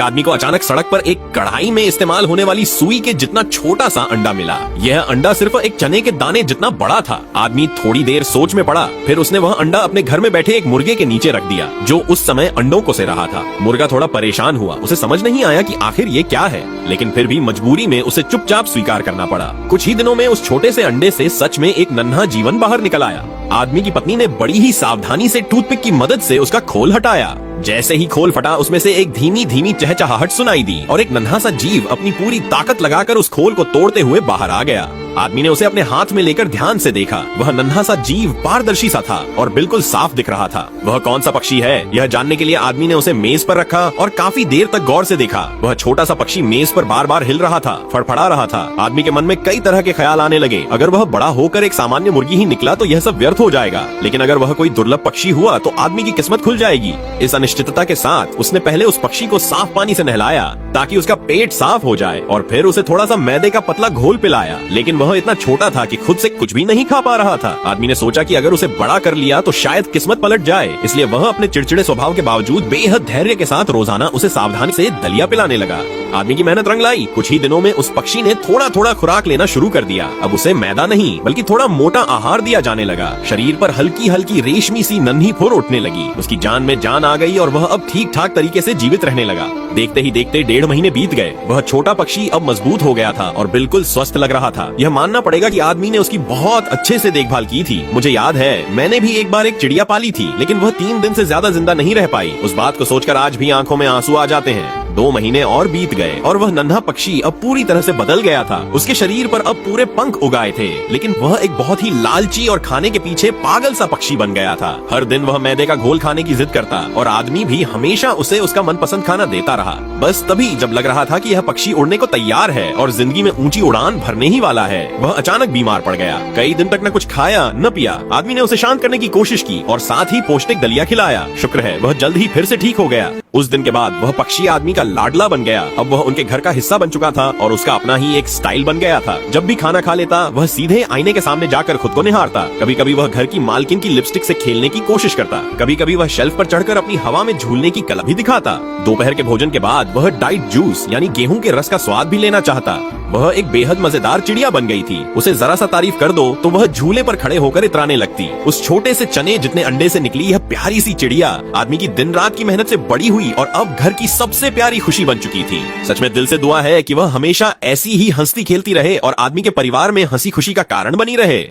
एक आदमी को अचानक सड़क पर एक कढ़ाई में इस्तेमाल होने वाली सुई के जितना छोटा सा अंडा मिला। यह अंडा सिर्फ एक चने के दाने जितना बड़ा था। आदमी थोड़ी देर सोच में पड़ा, फिर उसने वह अंडा अपने घर में बैठे एक मुर्गे के नीचे रख दिया, जो उस समय अंडों को से रहा था। मुर्गा थोड़ा परेशान हुआ, उसे समझ नहीं आया कि आखिर ये क्या है, लेकिन फिर भी मजबूरी में उसे चुपचाप स्वीकार करना पड़ा। कुछ ही दिनों में उस छोटे से अंडे से सच में एक नन्हा जीवन बाहर निकल आया। आदमी की पत्नी ने बड़ी ही सावधानी से टूथपिक की मदद से उसका खोल हटाया। जैसे ही खोल फटा, उसमें से एक धीमी धीमी चहचहाहट सुनाई दी और एक नन्हा सा जीव अपनी पूरी ताकत लगाकर उस खोल को तोड़ते हुए बाहर आ गया। आदमी ने उसे अपने हाथ में लेकर ध्यान से देखा। वह नन्हा सा जीव पारदर्शी सा था और बिल्कुल साफ दिख रहा था। वह कौन सा पक्षी है, यह जानने के लिए आदमी ने उसे मेज पर रखा और काफी देर तक गौर से देखा। वह छोटा सा पक्षी मेज पर बार बार हिल रहा था, फड़फड़ा रहा था। आदमी के मन में कई तरह के ख्याल आने लगे। अगर वह बड़ा होकर एक सामान्य मुर्गी ही निकला तो यह सब व्यर्थ हो जाएगा, लेकिन अगर वह कोई दुर्लभ पक्षी हुआ तो आदमी की किस्मत खुल जाएगी। इस अनिश्चितता के साथ उसने पहले उस पक्षी को साफ पानी से नहलाया ताकि उसका पेट साफ हो जाए, और फिर उसे थोड़ा सा मैदे का पतला घोल पिलाया। लेकिन वह इतना छोटा था कि खुद से कुछ भी नहीं खा पा रहा था। आदमी ने सोचा कि अगर उसे बड़ा कर लिया तो शायद किस्मत पलट जाए, इसलिए वह अपने चिड़चिड़े स्वभाव के बावजूद बेहद धैर्य के साथ रोजाना उसे सावधानी से दलिया पिलाने लगा। आदमी की मेहनत रंग लाई। कुछ ही दिनों में उस पक्षी ने थोड़ा थोड़ा खुराक लेना शुरू कर दिया। अब उसे मैदा नहीं बल्कि थोड़ा मोटा आहार दिया जाने लगा। शरीर पर हल्की हल्की रेशमी सी नन्ही फुर उठने लगी। उसकी जान में जान आ गई और वह अब ठीक ठाक तरीके से जीवित रहने लगा। देखते ही देखते 1.5 महीने बीत गए। वह छोटा पक्षी अब मजबूत हो गया था और बिल्कुल स्वस्थ लग रहा था। यह मानना पड़ेगा कि आदमी ने उसकी बहुत अच्छे से देखभाल की थी। मुझे याद है, मैंने भी एक बार एक चिड़िया पाली थी, लेकिन वह 3 दिन से ज्यादा जिंदा नहीं रह पाई। उस बात को सोचकर आज भी आंखों में आंसू आ जाते हैं। 2 महीने और बीत गए और वह नन्हा पक्षी अब पूरी तरह से बदल गया था। उसके शरीर पर अब पूरे पंख उगाए थे, लेकिन वह एक बहुत ही लालची और खाने के पीछे पागल सा पक्षी बन गया था। हर दिन वह मैदे का घोल खाने की जिद करता और आदमी भी हमेशा उसे उसका मनपसंद खाना देता रहा। बस तभी जब लग रहा था कि यह पक्षी उड़ने को तैयार है और जिंदगी में ऊंची उड़ान भरने ही वाला है, वह अचानक बीमार पड़ गया। कई दिन तक न कुछ खाया न पिया। आदमी ने उसे शांत करने की कोशिश की और साथ ही पौष्टिक दलिया खिलाया। शुक्र है वह जल्द ही फिर से ठीक हो गया। उस दिन के बाद वह पक्षी आदमी का लाडला बन गया। अब वह उनके घर का हिस्सा बन चुका था और उसका अपना ही एक स्टाइल बन गया था। जब भी खाना खा लेता वह सीधे आईने के सामने जाकर खुद को निहारता। कभी कभी वह घर की मालकिन की लिपस्टिक से खेलने की कोशिश करता। कभी कभी वह शेल्फ पर चढ़कर अपनी हवा में झूलने की कला भी दिखाता। दोपहर के भोजन के बाद वह डाइट जूस यानी गेहूं के रस का स्वाद भी लेना चाहता। वह एक बेहद मजेदार चिड़िया बन गई थी। उसे जरा सा तारीफ कर दो तो वह झूले पर खड़े होकर इतराने लगती। उस छोटे से चने जितने अंडे से निकली यह प्यारी सी चिड़िया आदमी की दिन रात की मेहनत से बड़ी हुई और अब घर की सबसे प्यारी खुशी बन चुकी थी। सच में दिल से दुआ है कि वह हमेशा ऐसी ही हंसती खेलती रहे और आदमी के परिवार में हंसी खुशी का कारण बनी रहे।